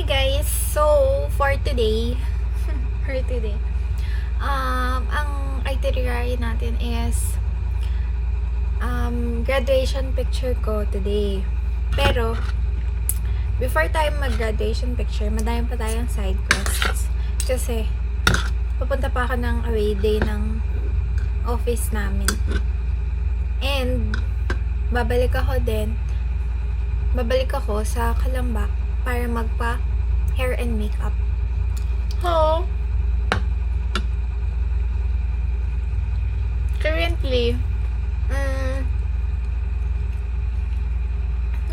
guys, so for today, ang itinerary natin is graduation picture ko today. Pero before tayo mag-graduation picture, madami pa tayong side quests. Kasi pupunta pa ako ng away day ng office namin. And babalik ako sa Calamba para magpa hair and makeup. Currently,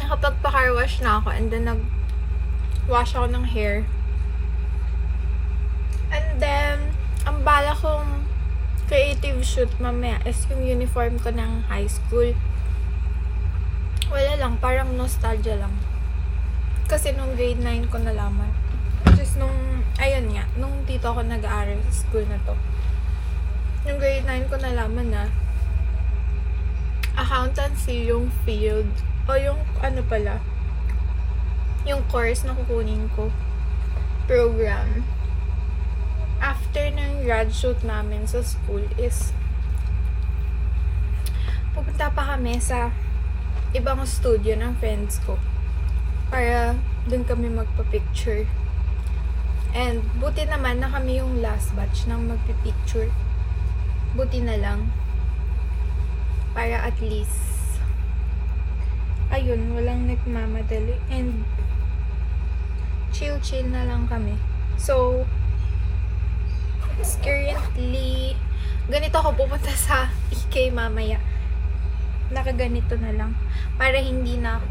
nakapagpa-car wash na ako and then nag-wash ako ng hair. And then, ang bala kong creative shoot mamaya is yung uniform ko ng high school. Wala lang, parang nostalgia lang. Kasi nung grade 9 ko nalaman. Just nung dito ako nag-aaral sa school na to. Yung grade 9 ko nalaman na accountancy yung field o yung yung course na kukunin ko, program. After ng grad shoot namin sa school is pupunta pa kami sa ibang studio ng friends ko para dun kami magpa-picture. And buti naman na kami yung last batch ng magpi-picture. Buti na lang. Para at least walang nagmamadali and chill na lang kami. So currently ganito ako pupunta sa EK mamaya. Nakaganito na lang para hindi na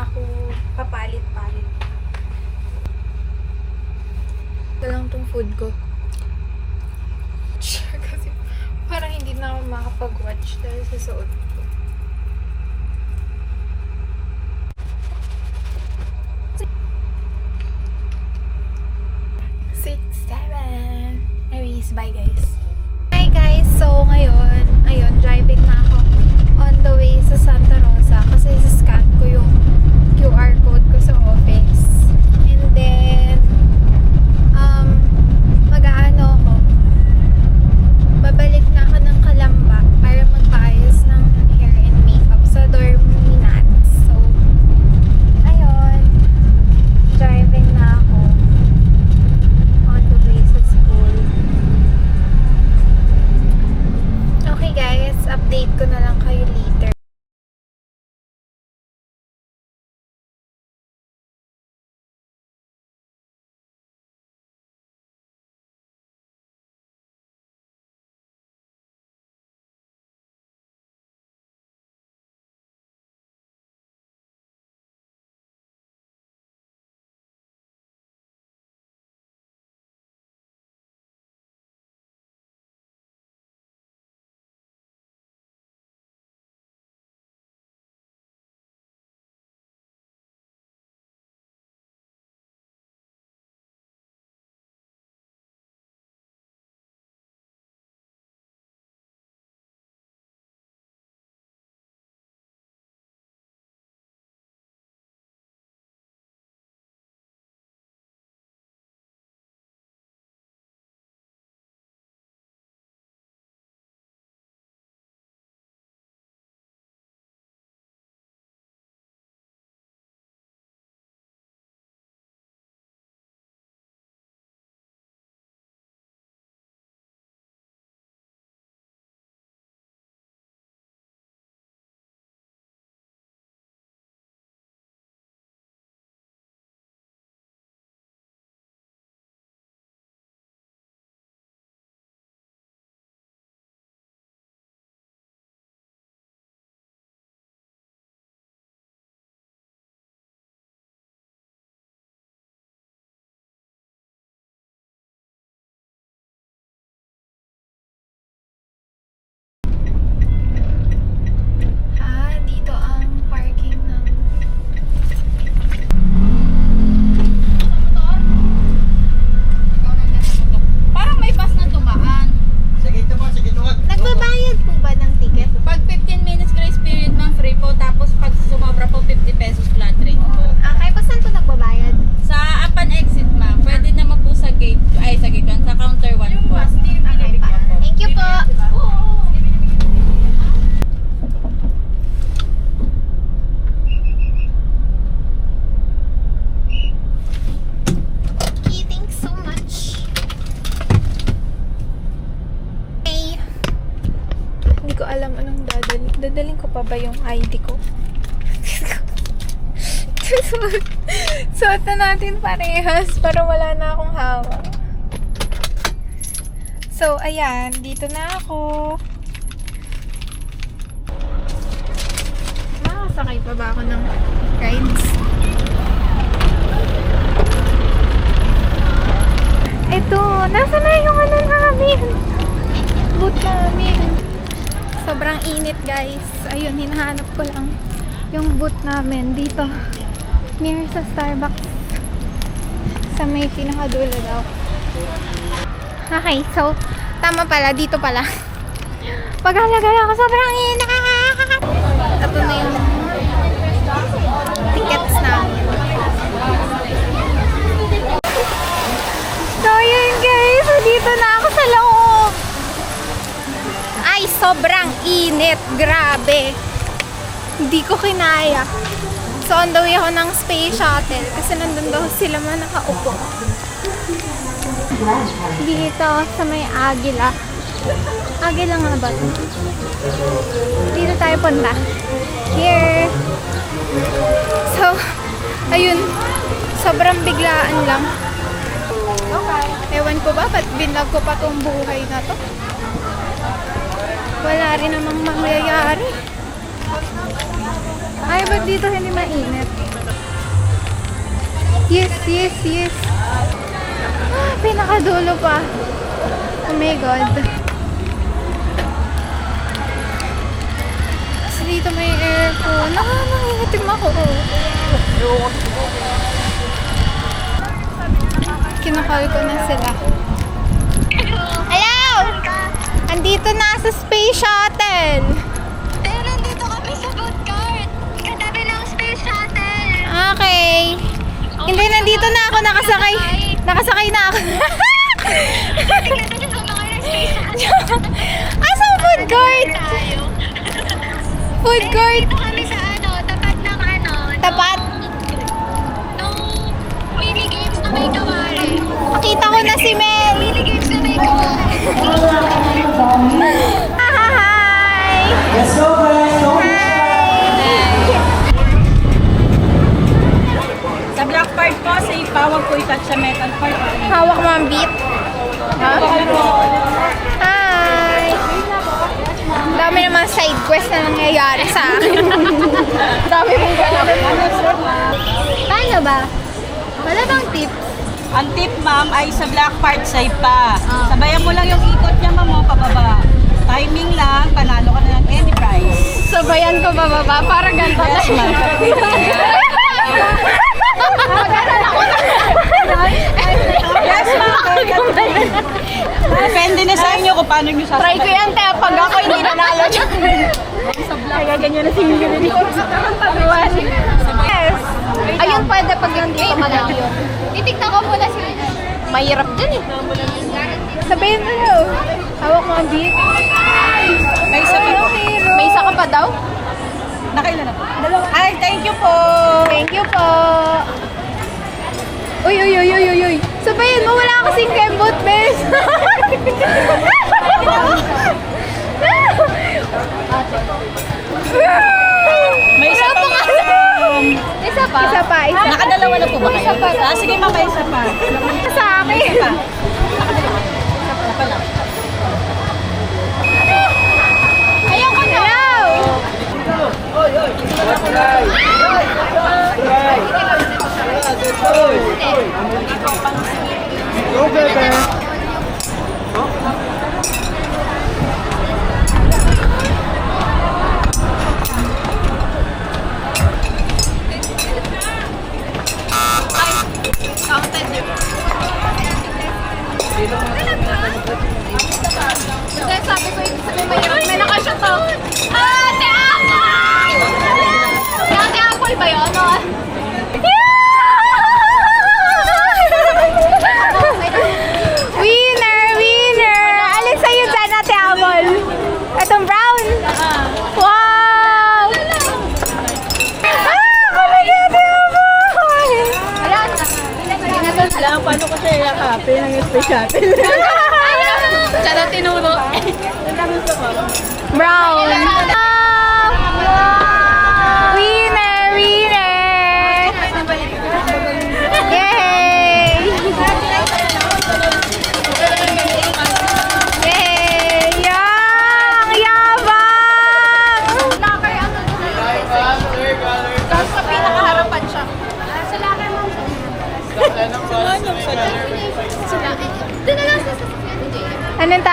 ako papalit-palit. Ito lang tong food ko. Kasi parang hindi na ako makapag-watch dahil sa suot ko. Six, seven. Anyways, bye guys. Hi guys! So ngayon, driving na ako on the way sa Santa Rosa kasi scan ko yung QR code ko sa office. And then, babalik na ako ng Calamba para magpaayos ng ba yung ID ko? Suot na natin parehas para wala na akong hawak. So, ayan. Dito na ako. Makasakay pa ba ako ng rides? Ito, nasa na yung ano namin? Boot namin. Sobrang init, guys. Ayun, hinahanap ko lang yung boot namin dito. Near sa Starbucks. Sa may pinakadulo daw. Okay, so, tama pala. Dito pala. Pag-alagala ako, sobrang init. Ito na yung tickets namin. So, yun guys. Dito na ako sa loob. Ay, sobrang init. Grabe. Hindi ko kinaya. So, on the way ako ng space shuttle. Kasi nandun daw sila man nakaupo. Dito sa may Agila. Agila nga ba ito? Dito tayo punta. Here. So, ayun. Sobrang biglaan lang. Ewan ko ba, ba't binlog ko pa tong buhay na to? Wala rin namang mangyayari. Ay, ba't dito hindi mainit? Yes, yes, yes. Ah, pinakadulo pa. Oh my God. Kasi dito may aircon. Nangingitim ako. Kinakal ko na sila. Hello! Andito na sa space shuttle. Pero nandito kami sa food court. Katabi ng space shuttle. Okay. Hindi, nandito na ako. Nakasakay na ako. Tignan natin sa mga ng space shuttle. Asa food court? Food court? Dito kami sa tapat ng Tapat? nung mini games na may kawari. Nakita ko na si Mel. Mini games na may kawari. Hi! Let's go guys! Go! Sa black part po, safe pa. Huwag po i-touch sa metal part. Hawak mo ang beat. Ha? Hi! Dami namang side quest na nangyayari sa akin. Dami mong galaw. Paano ba? Wala bang tips? Ang tip, ma'am, ay sa black part, safe pa. Sabayan mo lang yung ikot niya, ma'am, pababa. Timing lang, panalo ka na ng any prize. Sabayan ko bababa. Para ganito na. Yes, ma'am. Yes, ma'am. Depende na sa inyo kung paano nyo Try ko yan, kaya pag ako hindi nanalo dyan. ganyan na singin dito. Yes. Ayun, pwede pag nandito ka lang yun. Titignan ko muna sila. Mahirap dyan eh. Sabihin mo yun. Hawak mo ang beat. May isa pa po. May isa ka pa daw? Nakailan na po? Ay, thank you po. Thank you po. Uy, uy, uy, uy, uy, uy. Sabayin mo, wala kasing kembot, bes. May isa pa, ma'am. Isa pa? Isa pa, isa. Nakadalawa na po ba kayo? Isa pa. Sige, ma'am, may isa pa. Sa akin. Isa pa. Isa pa lang. Ayaw ko na. Go baby! Hindi, sabi ko yung sabi mahirap. May nakashot to. Ate Apple! Si Ate Apple ba yun? Winner! Winner! Alin sa'yo dyan, Ate Apple? Itong brown? Wow! Kulit Ate Apple! Alam, paano ko siya yakapin ang special? Diyan na tinuro. Brown. Wow!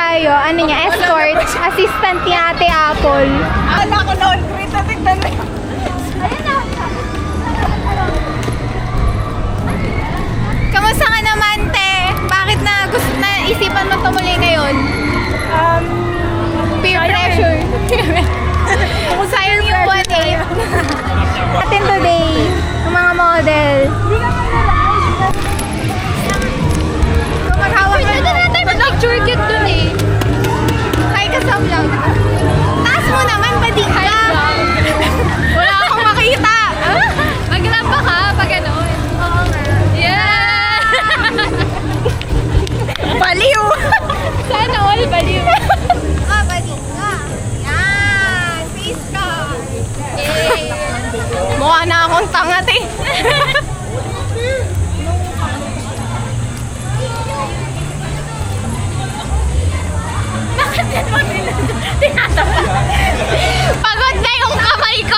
tayo, ano niya, escort, assistant ni Ate Apple. Akala ko na all green na tignan mo. Kamusta ka naman, te? Bakit na gusto na isipan mo tumuloy ngayon? Peer pressure. Sayang yung 1-8. Atin today, yung mga model. Maghawak ka na. Mag-picture kit dun eh. Hi ka sa vlog. Taas mo naman, bading ka. Wala akong makita. Maglamba ka pag gano'n. Oo nga. Yeah! Baliw! Sana all baliw. Bading ka. Yan! Face ka. Mukha na akong tangat eh. Pagod na yung kamay ko.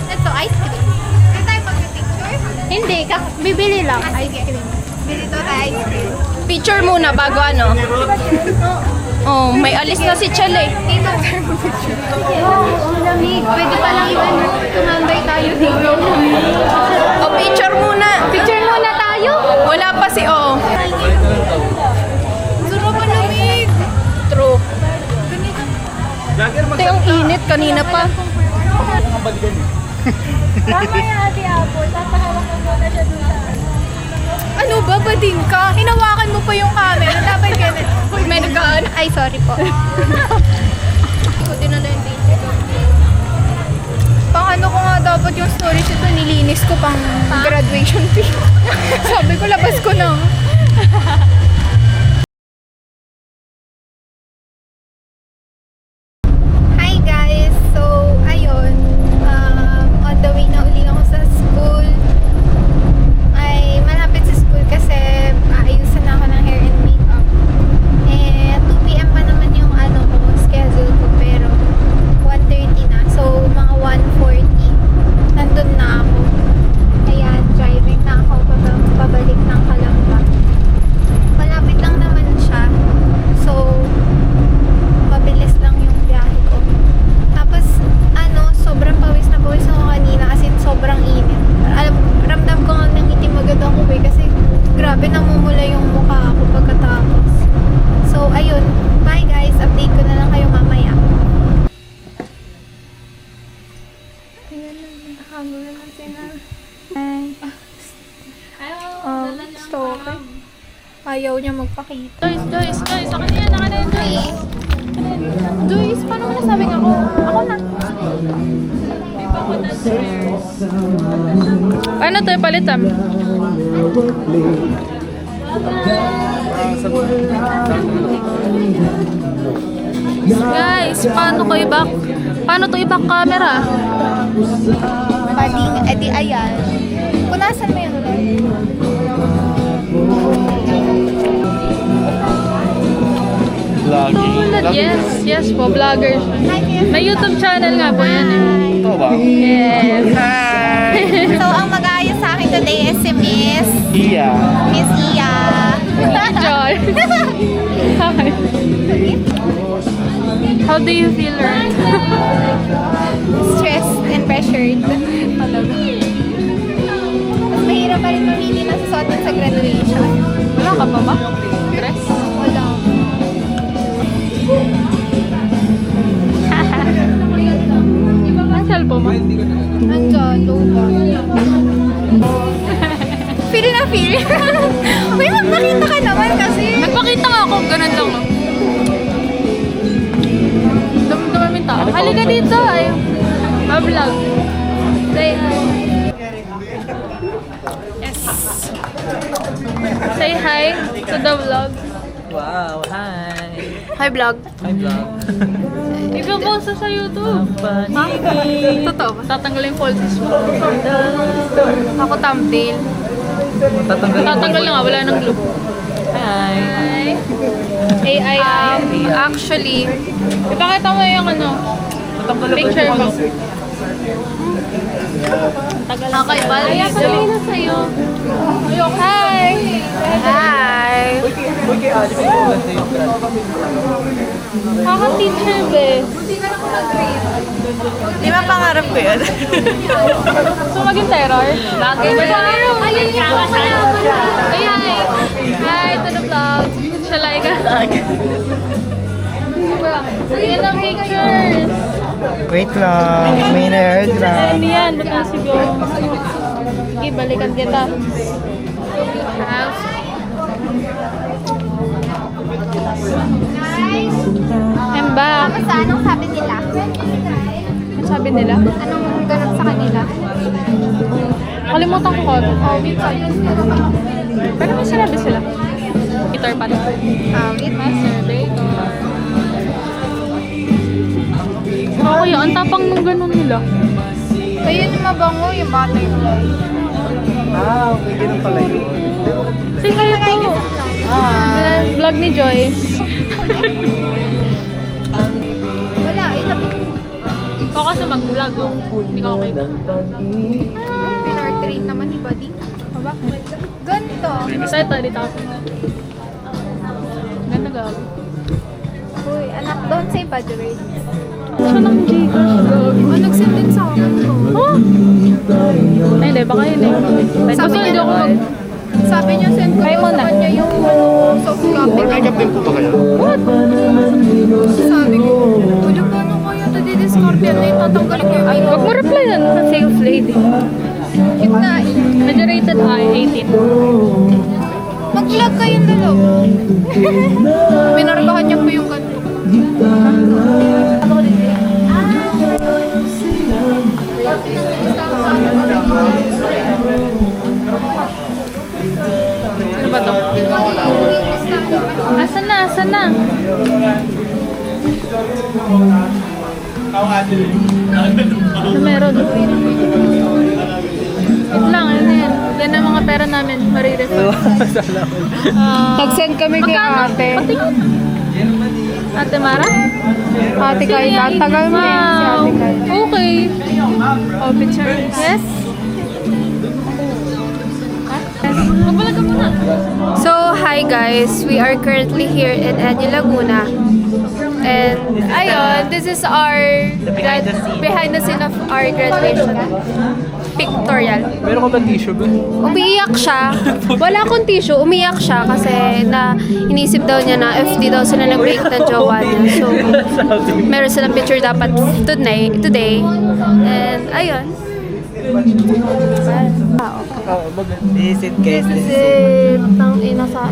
Ito, ice cream. Hindi tayo mag-picture? Hindi, bibili lang. Ice cream. Bili to tayo ice cream. Picture muna bago ano. Oh, may alis na si Chale. Dito tayo mag-picture. Oo, lamig. Pwede pa lang tumambay tayo dito. Oh, picture muna. Picture muna tayo. Wala pa si O. Suro pa lamig. True. Ito yung init kanina pa. Tama yan, Ate Apple. Tatahawak ko muna siya dun sa... Ano ba, bading ka? Hinawakan mo pa yung camera. Dapat ganun. Uy, may nagkaan. Ay, sorry po. Ikutin na lang yung date. Pang ano ko nga dapat yung storage ito, nilinis ko pang graduation fee. Sabi ko, labas ko na. Hi guys! So, ayun. On the way na uli ako sa school. Ay, malapit sa school kasi aayusan na ako ng hair and makeup. Eh, 2 PM pa naman yung ano ko, schedule ko. Pero, 1:30 na. So, mga 1:40. Nandun na ako. Ayan, driving na ako pabalik ng Kalamba. Malapit lang naman siya. So, mabilis lang yung biyahe ko. Tapos, ano, sobrang pawis na pawis ako kanina kasi sobrang init. Ramdam ko nga nang itim agad ako eh kasi grabe namumula yung mukha ako pagkatapos. So, ayun. Bye guys. Update ko na lang kayo mamaya. Ayan na. Nakagulo na sila. Stalker. Ayaw niya magpakita. Joyce. Ako na yan. Joyce, paano mo nasabing ako? Ako na. Paano to palitan? Guys, paano ko i-back? Paano to i-back camera? Bading, edi ayan. Punasan mo yung ulit. Vlogging. Yes po, vlogger. May YouTube channel nga po yan eh. Ito ba? Yes. So, ang mag-aayos sa akin today is si Miss Iya. Iya. Joy. Hi. How do you feel, Ren? Stressed and pressured. Talaga. Mas mahirap pa rin mamili ng susuotin sa graduation. Wala ka pa ba? Dress? Wala. Ang cellphone mo? Andyan, loba. Feel na feel. Uy, magpakita ka naman kasi. Nagpakita nga ako, ganun lang. Oh. Dumaming tao. Halika dito ay. Ma-vlog. Say hi. Yes. Say hi to the vlog. Wow, hi. Hi vlog. Hi, vlog. Ipapost sa YouTube. Ha? Totoo ba? Tatanggalin yung falsies mo. Ako thumbnail. Tatanggal na nga, wala nang glue. Hi. AI. Actually, ipakita mo yung ano, picture mo. Okay, bali. Ay, sabihin na sa'yo. Hi! Hi! Kaka-teacher, be. Di ba pangarap ko yan? So, maging terror? Bakit? Ayun nga, Ay, hi! Hi to the vlog. Siya like Ayan ang pictures. Wait lang, may na-heard lang. Ano yan? Ba't ang sigaw? Sige, balikan kita. House. I'm back. Kamusta? Anong sabi nila? Ano sabi nila? Anong ganap sa kanila? Kalimutan ko ko. Pero may sinabi sila. Peter pa rin. Survey. Okay, ang tapang nung ganun nila. Ayun yung mabango, yung butterfly. Okay, ganun pala yun. Say hi po. Vlog ni Joyce. Wala, itabi. Ikaw kasi mag-vlog. Hindi ka okay. Pinortrait naman ni Buddy. Ganito. Excited dito ako. Ganda gawin. Uy, anak, don't say Buddy. Siya ng Gcash. Oh, nag-send din sa akin to. Oh! Ay, hindi. Baka yun eh. Kasi hindi ako mag... Sabi niya, send ko Kaya daw mo sa na. kanya yung soft copy. Makeup din po ba kayo? Sabi ko, wala pa ano kaya ito di-discard yan. Ay, tatanggalin ko yung Ay, wag mo reply yan. Safe lady. Cute na. Medyo rated I, 18. Mag-vlog kayong dalawa. Minargahan niya po yung ganito. Ano ba to? Asan na? Asan na? Ano meron? Wait lang, ano yan? Yan ang mga pera namin, marirefund. Nag-send kami kay ate. Ate Mara? Ate Kayla. Tagal mo yan si Ate Kayla. Okay. Oh, picture. Yes? Magbalag ka muna. So, hi guys. We are currently here in Eddie Laguna. And, ayun, this is our behind the scene of our graduation pictorial. Meron ka ba tissue ba? Umiiyak siya. Wala akong tissue. Umiiyak siya kasi na inisip daw niya na FD daw sila nag-break ng jowa niya. So, meron silang picture dapat today. And, ayun. Visit guys. Kasi, tang ina sa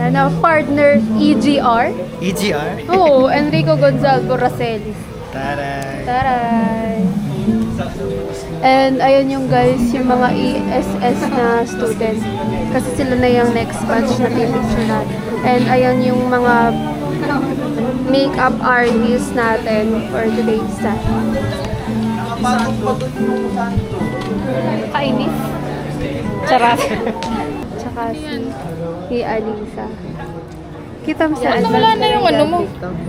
ano, partner EGR. EGR? Oo, Enrico Gonzalo Racelis. Taray. Taray! And ayun yung guys, yung mga ESS na student. Kasi sila na yung next batch na pipicture natin. And ayun yung mga makeup artists natin for today's time. Kainis. Charot. Tsaka si Alisa. Kita mo sa Wala na yung ano mo.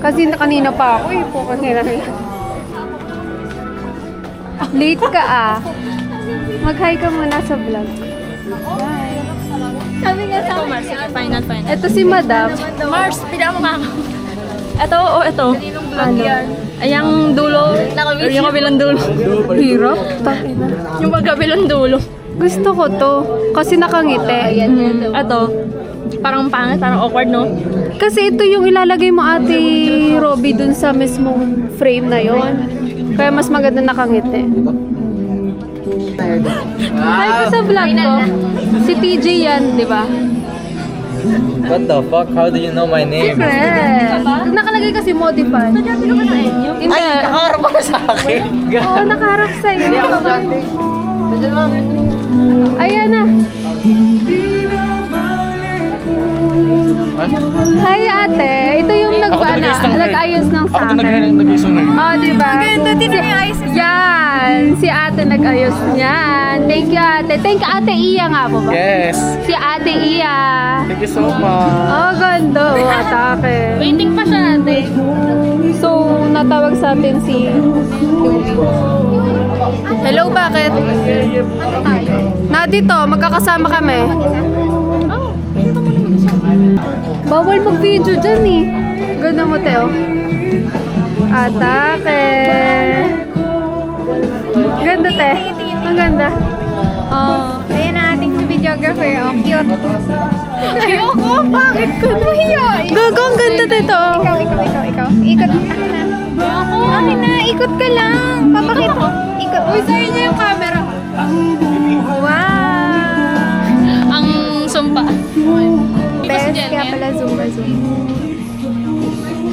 Kasi kanina pa ako eh. Po kasi na late ka ah. Mag-hi ka muna sa vlog. Bye. Sabi nga sa Ito, Mars. Final. ito si Madam. Mars, pila mo mama. Ito, ito. Ano? Ayang dulo. Yung kabilang dulo. Hirap. Takina. Yung magkabilang dulo. Gusto ko to. Kasi nakangiti. Ito. Parang pangit, parang awkward, no? Kasi ito yung ilalagay mo ate Robby dun sa mismong frame na yon. Kaya mas maganda nakangiti. Hi ko sa vlog ko. Si TJ yan, di ba? What the fuck? How do you know my name? Siyempre. Nakalagay kasi modify. Hindi. Nakaharap ka sa akin. Oo, nakaharap sa'yo. Ayan na. Hi ate. Ito yung nag-ayos ng sa akin. Oh, di ba? Ganda din yung ayos. Yan. Si ate nag-ayos niyan. Thank you ate. Thank you ate Iya nga po ba? Yes. Si ate Iya. Thank you so much. Oh, ganda. Oh, atake. Waiting pa siya ate. So, natawag sa atin si... Hello bakit? Na dito, magkakasama kami. Bawal mag-video dyan eh. Ganda mo, Teo. Atake. Ganda, te. Ang ganda. Oh, ayan ang ating videographer. Oh, cute. Ayoko, bakit ko nahiya? Gago, ang ganda dito. Ikaw. Ikot. Akin na, ikot ka lang. Papakita ko. Ikot. Uy, sorry na yung camera. Wow. Ang sumpa. Best, kaya pala zoom.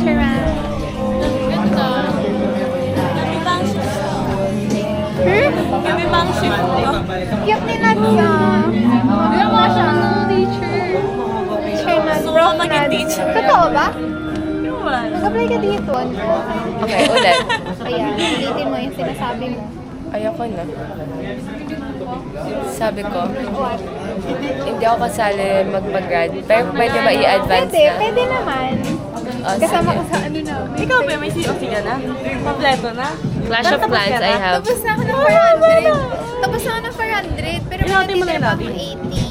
Charan. Kami bang shift ko? Cute ni Nadia. Magawa siya ng teacher. Gusto ko maging teacher. Totoo ba? Yun. Nag-apply ka dito. Okay, ulit. Ayan, ulitin mo yung sinasabi mo. Ayoko na. Sabi ko, hindi ako kasali magpag-grad. Pero pwede ba i-advance na? Pwede naman. Oh, Kasama sige. ko sa ano namin. Ikaw ba, may COC ka na? Kompleto na? Clash of Clans, I have. Tapos na ako ng 400. Tapos na ako ng 400. Pero Ilan mo na natitira pa natin? akong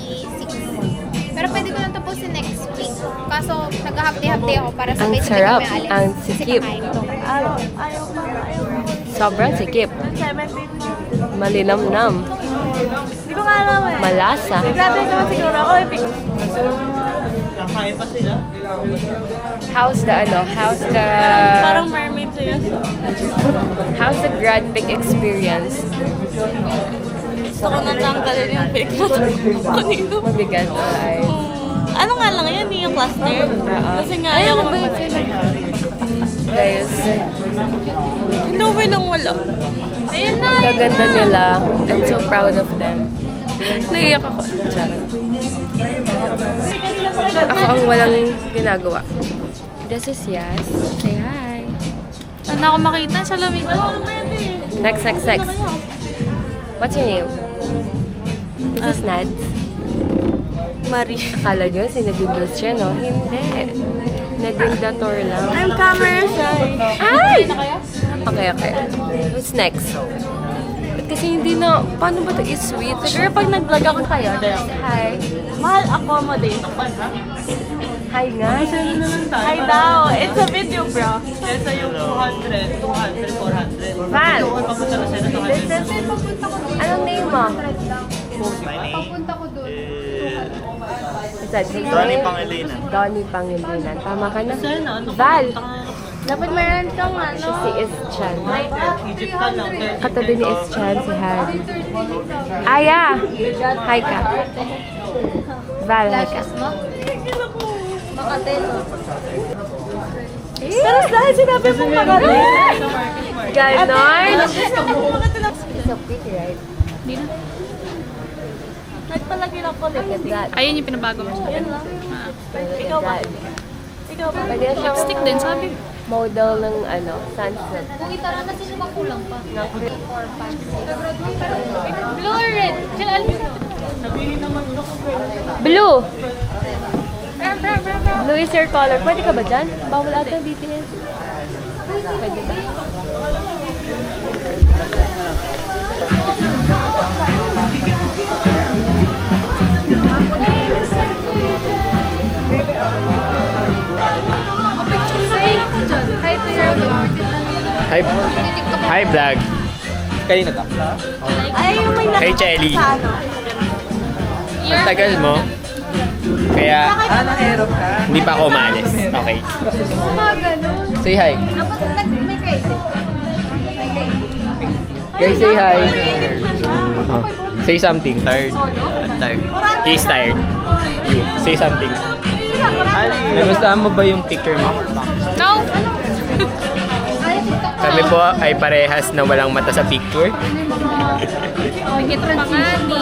86. Pero pwede ko lang tapusin next week. Kaso nag-hapte-hapte ako para Ang sabay-sabay sarap. kami alis. Ang Kasi sikip. kakain ko. Ayaw pa. Sobrang sikip. 17. Malinamnam. Hindi ko nga alam eh. Malasa. Grabe naman siguro ako eh. How's the Parang mermaid siya. how's the grad pick experience? Gusto ko nang tanggalin yung pic na kanino. Mabigat, right? Ano nga lang yun, yung cluster. Kasi nga ayaw ko Guys, Inuwi lang wala. Ayun na. kaganda nila. I'm so proud of them. Naiyak ako. Charot. Ako ang walang ginagawa. This is Yas. Say hi. Saan ako makita sa lamig? Next. What's your name? This is Nads. Marie. Akala nyo, sinabiblos siya, no? Hindi. Naging dator lang. I'm camera shy. Ay! Okay. What's next? Ba't kasi hindi na, paano ba ito i-switch? Siguro pag nag-vlog ako kayo, Hi. mahal accommodate. Hi nga. Hi daw. It's a video, bro. Kesa yung 200, 400. Val. This is, anong name mo? Papunta ko doon. Is that his Donnie name? Pangilinan. Donnie Pangilinan. Tama ka na. Val. Dapat meron kang Siya si Ischan. Katabi ni Ischan si Harry. Aya! Hi ka. Val, hi ka. Pero dahil sinabi mong magaling. Ganon! So pretty, right? Nagpalagay lang ko Look at that. Ayun yung pinabago mo. Yan lang. Ikaw ba? Ikaw ba? Pwede siyang Lipstick din, sabi. model ng sunset. Kung itara na sino kulang pa. Ng 4, 5, 6. Blue or red? Sila alis. Blue! Blue is your color. Pwede ka ba dyan? Bawal ata BTS. Pwede ba? Hi to your vlog. Hi, vlog. Kanina ka? Ay, yung may Hey, Chelly. sa ano. Ang tagal mo. Kaya, hindi pa ako umalis. Okay. Mga ganun. Say hi. Dapat may crazy. Guys, say hi. Oh. Say something. Tired. Tired. He's tired. You. Say something. Nagustuhan mo ba yung picture mo? No! Kami po ay parehas na walang mata sa picture. Pikit pa nga ni.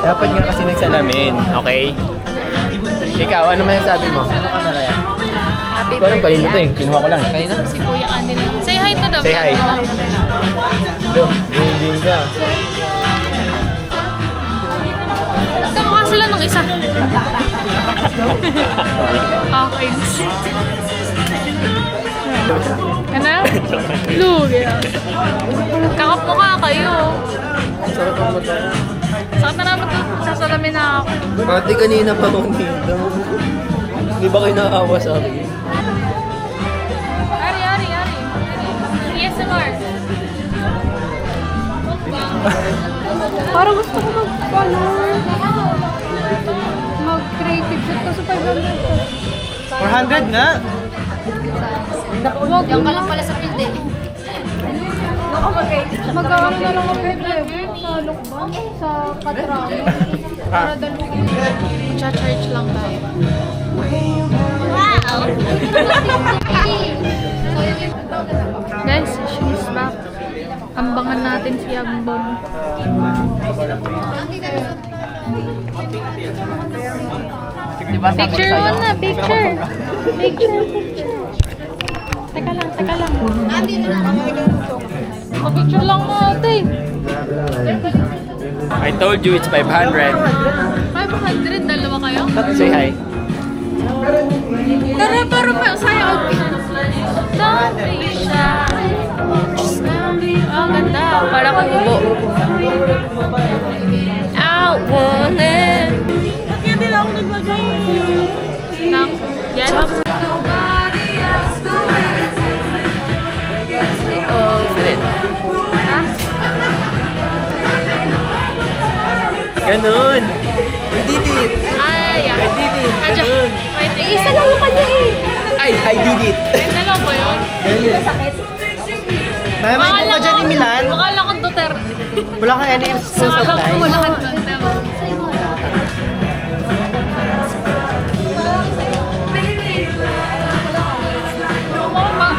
Dapat nga kasi nagsalamin, okay? Ikaw, ano masasabi mo? Happy Parang kanina to birthday. eh. Kinuha ko lang. Kanina? Si Kuya Andy na. Say hi to the Say hi. Do, din ka. Kamukha sila nung isa. Okay. Ano? Lugi. Kakapmukha kayo. Sakit ang mata. Sakit na naman to. Sasalamin na ako. Ate, kanina pa akong dito. Hindi ba kayo nakaawa sa akin? Ari. ASMR. Parang gusto ko mag-creative shoot kasi 500. 400 nga! Huwag yan ka lang pala sa field eh. Magkakaroon na lang ang pwede sa lukbang, sa katrami. Para dalawang Cha-charge lang tayo. Wow! Guys, she's back. Ambangan natin si Ambon. Picture muna, picture. Picture. Teka lang. Picture lang natin. I told you it's 500. 500, dalawa kayo? Say hi. Pero pa, saya outfit. Dami siya. Ang ganda. Para kang ubo. I want it. Ba't yan nila ako naglagay? Nang, yan. Oh, shit. Ha? Ganun! I did it! Ay, yeah. I did it! Adya. Ganun! Wait, isa lang yung kanya eh. Ay, I did it! Dalawa ba yun? Mamay ko ka dyan ni Milan. Makala ko Duterte. Wala kang any school supplies. Wala kang Duterte.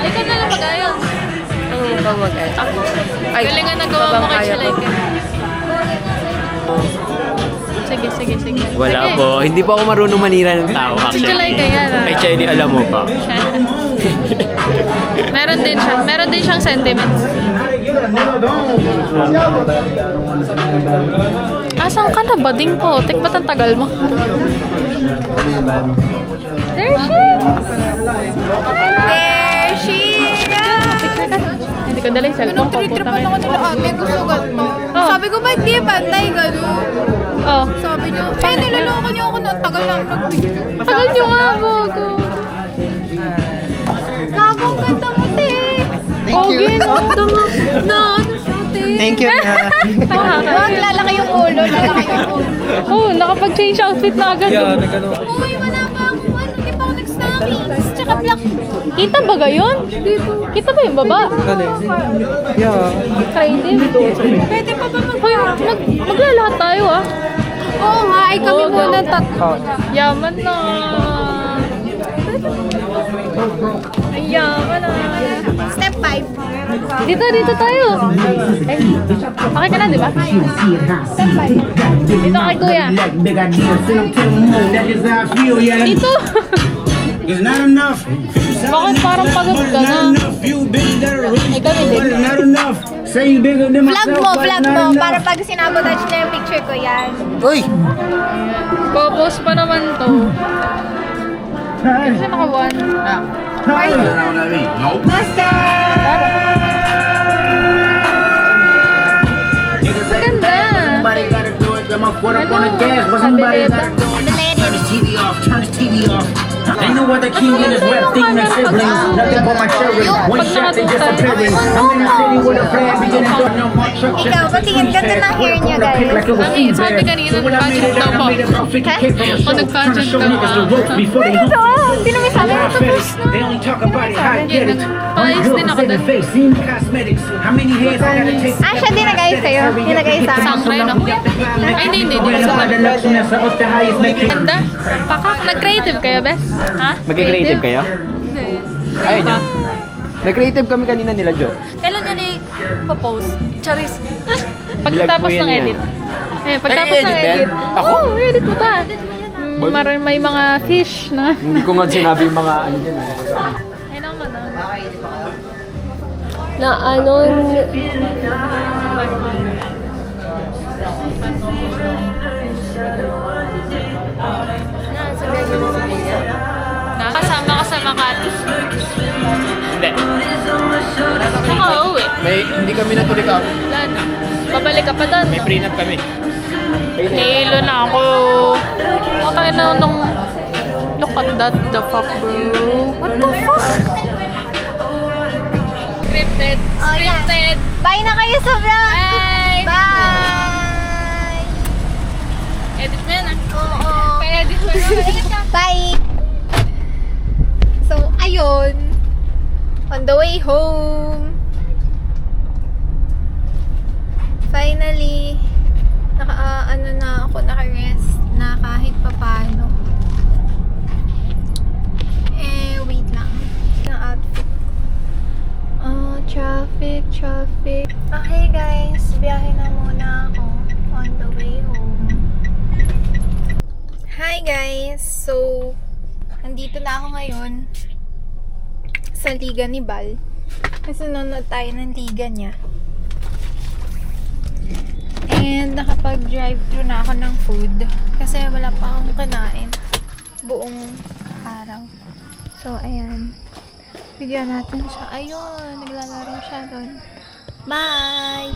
Ikaw na lang mag-ayos. Ikaw mag-ayos. Ay, Galingan nagawa mo kay Chalaika. Sige. Wala po. Hindi po ako marunong manira ng tao. Si Chalaika yan ah. Ay, Chenny, alam mo pa. Meron din siyang sentiments. Asan ka na, bading po? Ba't ang tagal mo? There she is! Hindi ko dala yung cellphone ko. Pinag-tripan ako nila ate, gusto ganito. Oh. Sabi ko, ba't di pantay gano'n? Oh. Sabi niyo, niloloko niyo ako na tagal lang nag-picture. Tagal nyo nga, Bogo. Gagong ganda mo, te. Okay, no. Thank you. Huwag lalaki yung ulo, lalaki yung ulo. Oh, nakapag-change outfit na agad. Uy, wala pa ako, di pa ako nag-snappings. Tsaka black. Kita ba gayon? Kita ba yung baba? Creative. Pwede pa ba Hoy, maglalahat tayo ah. Oo nga, ay kami Oo, muna go. tatlo. Yaman na. Ay, yaman na. Step 5. Dito tayo. Ay, okay ka na, di ba? Step 5. Dito kay kuya. Dito. It's not enough. Bakit parang pagod ka na? You bigger than a Ay, kami din. But it's not enough. Say you bigger than Vlog mo. Para pag sinabotage na yung picture ko yan. Uy! Popost pa naman to. Kasi naka-1. Maganda. Somebody gotta do it. Got my foot up on the gas, but somebody gotta do it. Turn his TV off. Turn his TV off. They know what the king in his rep thinking of siblings. Nothing but my children. One shot, they disappearing. I'm in the city with a plan, beginning to no more truck shit. Ikaw, patingin ganda ng hair niya, guys. Sabi kanina, nag-pageant daw po. O, nag-pageant daw po. Ito, hindi naman sabi mo tapos na. They only talk about it, how I get it. Paayos din ako dun. Face, seen cosmetics. How many hands I gotta take? Ah, siya din nag-ayos sa'yo. Dinag-ayos sa akin. Sangre, no? Ay, hindi. Ganda. Pakak, nag-creative kayo, Bes? Ha? Mag-creative kayo? Ayun niya. Nag-creative kami kanina nila, Jo. Kailan ka ni-post? Charis. Bilag Pagkatapos mo yan ng yan. edit. Pagkatapos Ay, ng edit, edit. Ben? Ako? Oo, edit mo ba? May mga fish na. Hindi ko nga sinabi yung mga ano dyan. Ay naman ah. Na ano, Nakasama ka sa Makati. Hindi. Nakauwi. Hindi kami natuloy ka. Wala na. Babalik ka pa doon. May prenup kami. Nahilo na ako. Matay na nung... Look at that, the fuck, bro. What the fuck? Scripted. Oh, yeah. Scripted. Bye na kayo sa vlog! Bye! Bye! Edit mo yan ah. Oo. Pa-edit mo yan. Bye! So, ayun. On the way home. Finally, naka-rest na kahit papano. Wait lang. Yung outfit ko. Oh, traffic. Okay guys, biyahe na muna ako on the way home. Hi guys! So, nandito na ako ngayon sa liga ni Bal. Kasi nanonood tayo ng liga niya. And nakapag-drive-thru na ako ng food. Kasi wala pa akong kinain buong araw. So, ayan. Bigyan natin siya. Ayun, naglalaro siya doon. Bye!